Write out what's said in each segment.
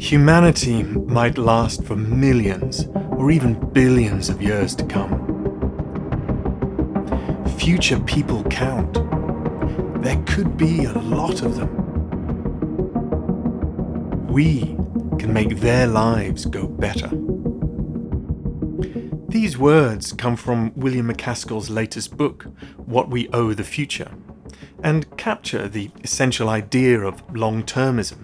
Humanity might last for millions or even billions of years to come. Future people count. There could be a lot of them. We can make their lives go better. These words come from William MacAskill's latest book, What We Owe the Future, and capture the essential idea of Longtermism,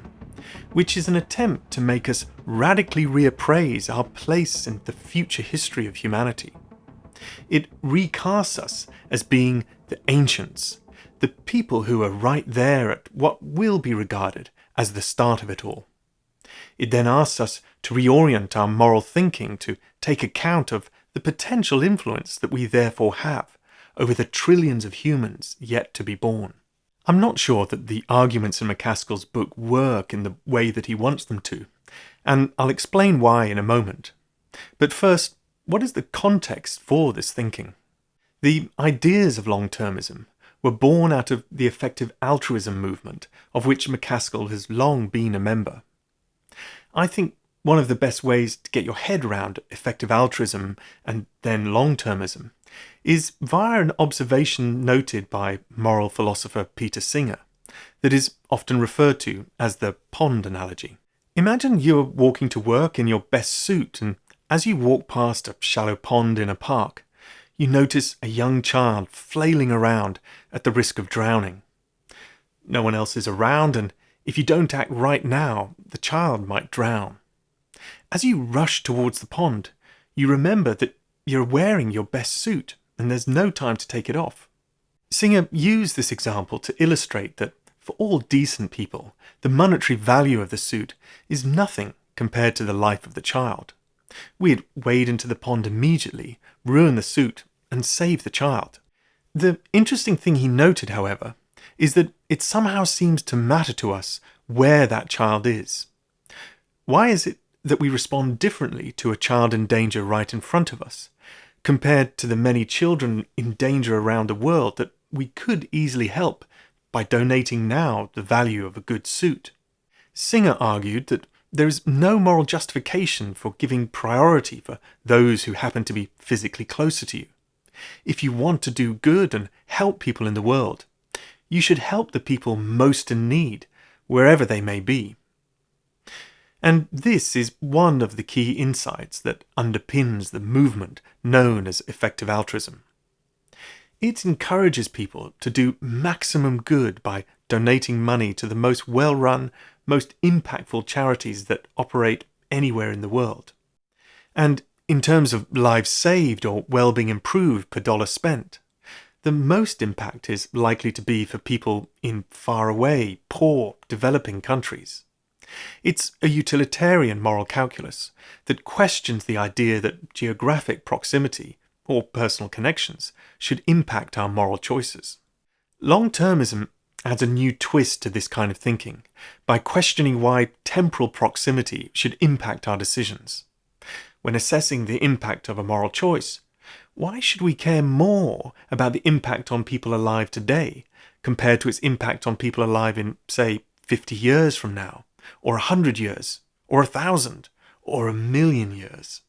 which is an attempt to make us radically reappraise our place in the future history of humanity. It recasts us as being the ancients, the people who are right there at what will be regarded as the start of it all. It then asks us to reorient our moral thinking to take account of the potential influence that we therefore have over the trillions of humans yet to be born. I'm not sure that the arguments in MacAskill's book work in the way that he wants them to, and I'll explain why in a moment. But first, what is the context for this thinking? The ideas of Longtermism were born out of the effective altruism movement, of which MacAskill has long been a member. I think one of the best ways to get your head around effective altruism and then Longtermism is via an observation noted by moral philosopher Peter Singer that is often referred to as the pond analogy. Imagine you're walking to work in your best suit, and as you walk past a shallow pond in a park, you notice a young child flailing around at the risk of drowning. No one else is around, and if you don't act right now, the child might drown. As you rush towards the pond, you remember that you're wearing your best suit and there's no time to take it off. Singer used this example to illustrate that for all decent people, the monetary value of the suit is nothing compared to the life of the child. We'd wade into the pond immediately, ruin the suit, and save the child. The interesting thing he noted, however, is that it somehow seems to matter to us where that child is. Why is it that we respond differently to a child in danger right in front of us, compared to the many children in danger around the world that we could easily help by donating now the value of a good suit? Singer argued that there is no moral justification for giving priority for those who happen to be physically closer to you. If you want to do good and help people in the world, you should help the people most in need, wherever they may be. And this is one of the key insights that underpins the movement known as effective altruism. It encourages people to do maximum good by donating money to the most well-run, most impactful charities that operate anywhere in the world. And in terms of lives saved or well-being improved per dollar spent, the most impact is likely to be for people in faraway, poor, developing countries. It's a utilitarian moral calculus that questions the idea that geographic proximity or personal connections should impact our moral choices. Longtermism adds a new twist to this kind of thinking by questioning why temporal proximity should impact our decisions. When assessing the impact of a moral choice, why should we care more about the impact on people alive today compared to its impact on people alive in, say, 50 years from now, or 100 years, or 1,000, or 1,000,000 years?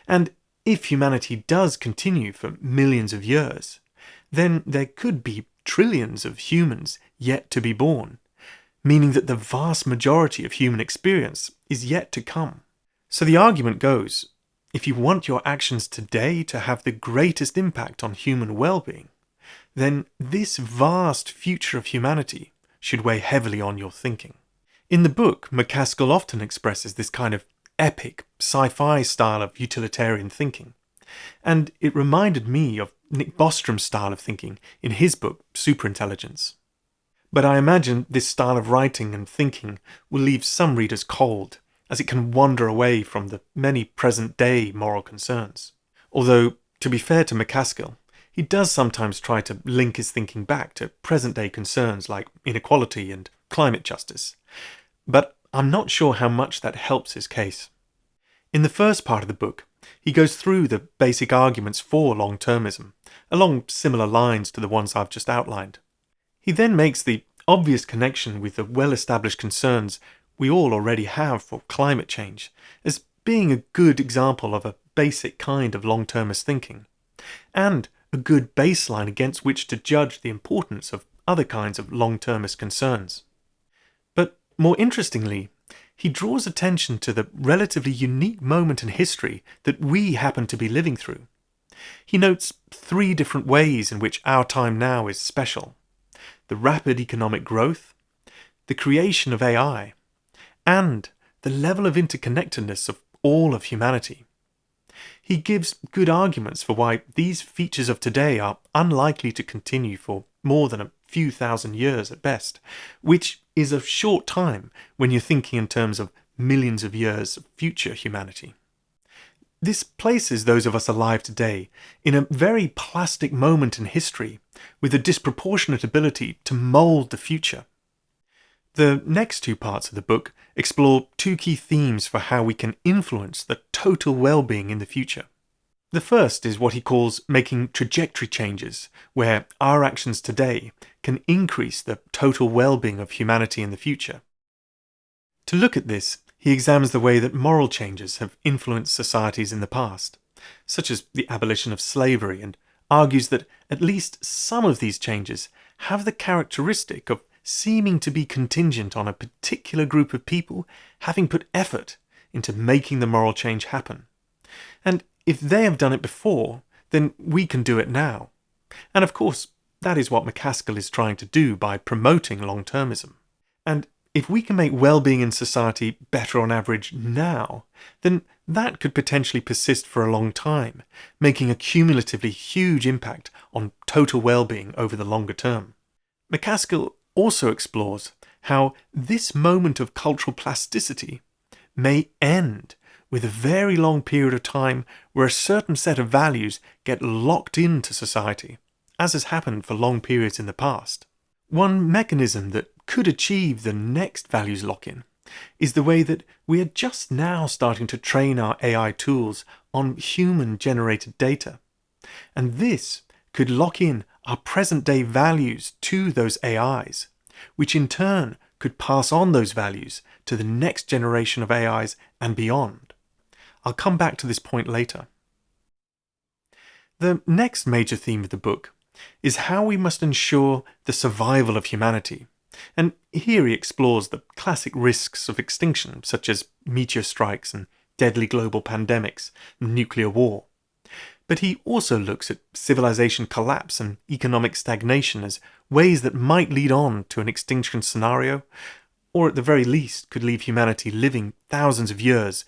And if humanity does continue for millions of years, then there could be trillions of humans yet to be born, meaning that the vast majority of human experience is yet to come. So the argument goes, if you want your actions today to have the greatest impact on human well-being, then this vast future of humanity should weigh heavily on your thinking. In the book, MacAskill often expresses this kind of epic, sci-fi style of utilitarian thinking, and it reminded me of Nick Bostrom's style of thinking in his book, Superintelligence. But I imagine this style of writing and thinking will leave some readers cold, as it can wander away from the many present-day moral concerns. Although, to be fair to MacAskill, he does sometimes try to link his thinking back to present-day concerns like inequality and climate justice, but I'm not sure how much that helps his case. In the first part of the book, he goes through the basic arguments for Longtermism, along similar lines to the ones I've just outlined. He then makes the obvious connection with the well-established concerns we all already have for climate change as being a good example of a basic kind of long-termist thinking, and a good baseline against which to judge the importance of other kinds of long-termist concerns. But more interestingly, he draws attention to the relatively unique moment in history that we happen to be living through. He notes 3 different ways in which our time now is special: the rapid economic growth, the creation of AI, and the level of interconnectedness of all of humanity. He gives good arguments for why these features of today are unlikely to continue for more than a few thousand years at best, which is a short time when you're thinking in terms of millions of years of future humanity. This places those of us alive today in a very plastic moment in history with a disproportionate ability to mould the future. The next 2 parts of the book explore 2 key themes for how we can influence the total well-being in the future. The first is what he calls making trajectory changes, where our actions today can increase the total well-being of humanity in the future. To look at this, he examines the way that moral changes have influenced societies in the past, such as the abolition of slavery, and argues that at least some of these changes have the characteristic of seeming to be contingent on a particular group of people having put effort into making the moral change happen. And if they have done it before, then we can do it now. And of course, that is what MacAskill is trying to do by promoting long-termism. And if we can make well-being in society better on average now, then that could potentially persist for a long time, making a cumulatively huge impact on total well-being over the longer term. MacAskill also explores how this moment of cultural plasticity may end with a very long period of time where a certain set of values get locked into society, as has happened for long periods in the past. One mechanism that could achieve the next values lock-in is the way that we are just now starting to train our AI tools on human-generated data. And this could lock in our present-day values to those AIs, which in turn could pass on those values to the next generation of AIs and beyond. I'll come back to this point later. The next major theme of the book is how we must ensure the survival of humanity. And here he explores the classic risks of extinction, such as meteor strikes and deadly global pandemics and nuclear war. But he also looks at civilization collapse and economic stagnation as ways that might lead on to an extinction scenario, or at the very least could leave humanity living thousands of years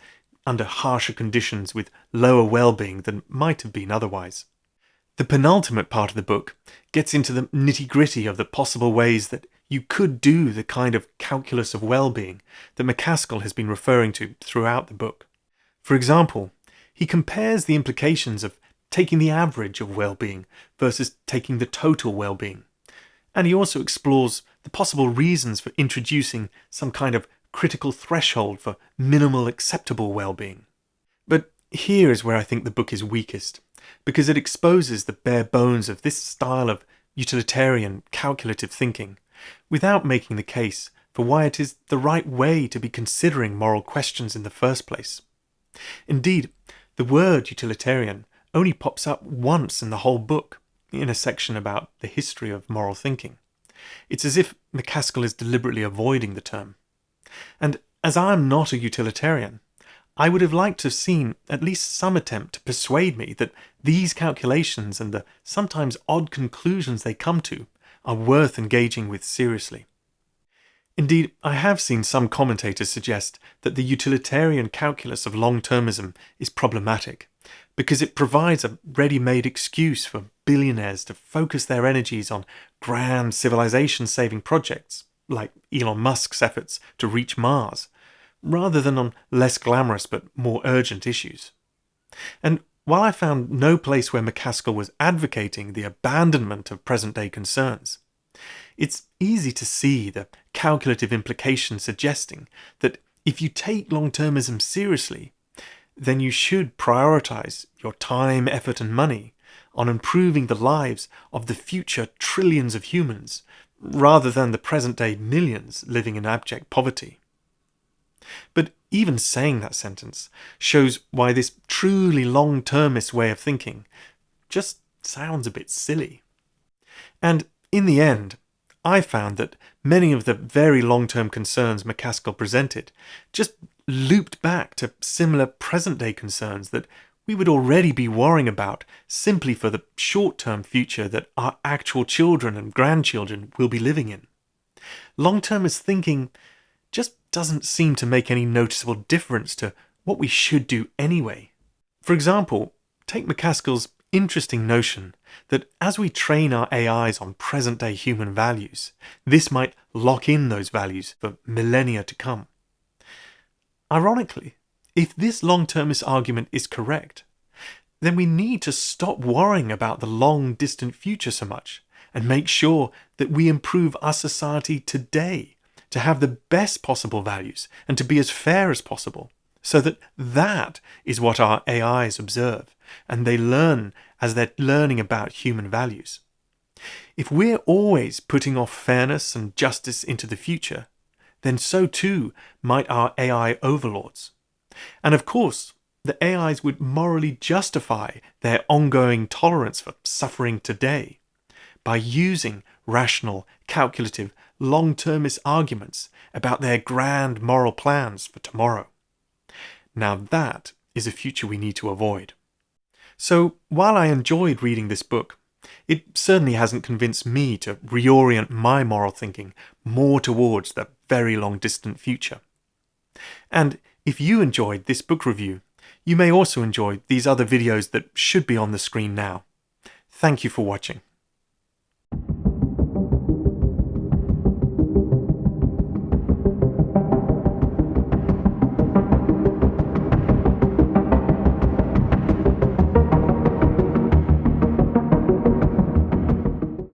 under harsher conditions with lower well-being than might have been otherwise. The penultimate part of the book gets into the nitty-gritty of the possible ways that you could do the kind of calculus of well-being that MacAskill has been referring to throughout the book. For example, he compares the implications of taking the average of well-being versus taking the total well-being. And he also explores the possible reasons for introducing some kind of critical threshold for minimal acceptable well-being. But here is where I think the book is weakest, because it exposes the bare bones of this style of utilitarian, calculative thinking, without making the case for why it is the right way to be considering moral questions in the first place. Indeed, the word utilitarian only pops up once in the whole book, in a section about the history of moral thinking. It's as if MacAskill is deliberately avoiding the term. And as I am not a utilitarian, I would have liked to have seen at least some attempt to persuade me that these calculations and the sometimes odd conclusions they come to are worth engaging with seriously. Indeed, I have seen some commentators suggest that the utilitarian calculus of long-termism is problematic, because it provides a ready-made excuse for billionaires to focus their energies on grand civilization-saving projects, like Elon Musk's efforts to reach Mars, rather than on less glamorous but more urgent issues. And while I found no place where MacAskill was advocating the abandonment of present-day concerns, it's easy to see the calculative implication suggesting that if you take long-termism seriously, then you should prioritize your time, effort, and money on improving the lives of the future trillions of humans, rather than the present-day millions living in abject poverty. But even saying that sentence shows why this truly long-termist way of thinking just sounds a bit silly. And in the end, I found that many of the very long-term concerns MacAskill presented just looped back to similar present-day concerns that we would already be worrying about simply for the short-term future that our actual children and grandchildren will be living in. Long-termist thinking just doesn't seem to make any noticeable difference to what we should do anyway. For example, take MacAskill's interesting notion that as we train our AIs on present-day human values, this might lock in those values for millennia to come. Ironically, if this long-termist argument is correct, then we need to stop worrying about the long, distant future so much and make sure that we improve our society today to have the best possible values and to be as fair as possible, so that that is what our AIs observe and they learn as they're learning about human values. If we're always putting off fairness and justice into the future, then so too might our AI overlords. And of course, the AIs would morally justify their ongoing tolerance for suffering today by using rational, calculative, long-termist arguments about their grand moral plans for tomorrow. Now that is a future we need to avoid. So while I enjoyed reading this book, it certainly hasn't convinced me to reorient my moral thinking more towards the very long distant future. And if you enjoyed this book review, you may also enjoy these other videos that should be on the screen now. Thank you for watching.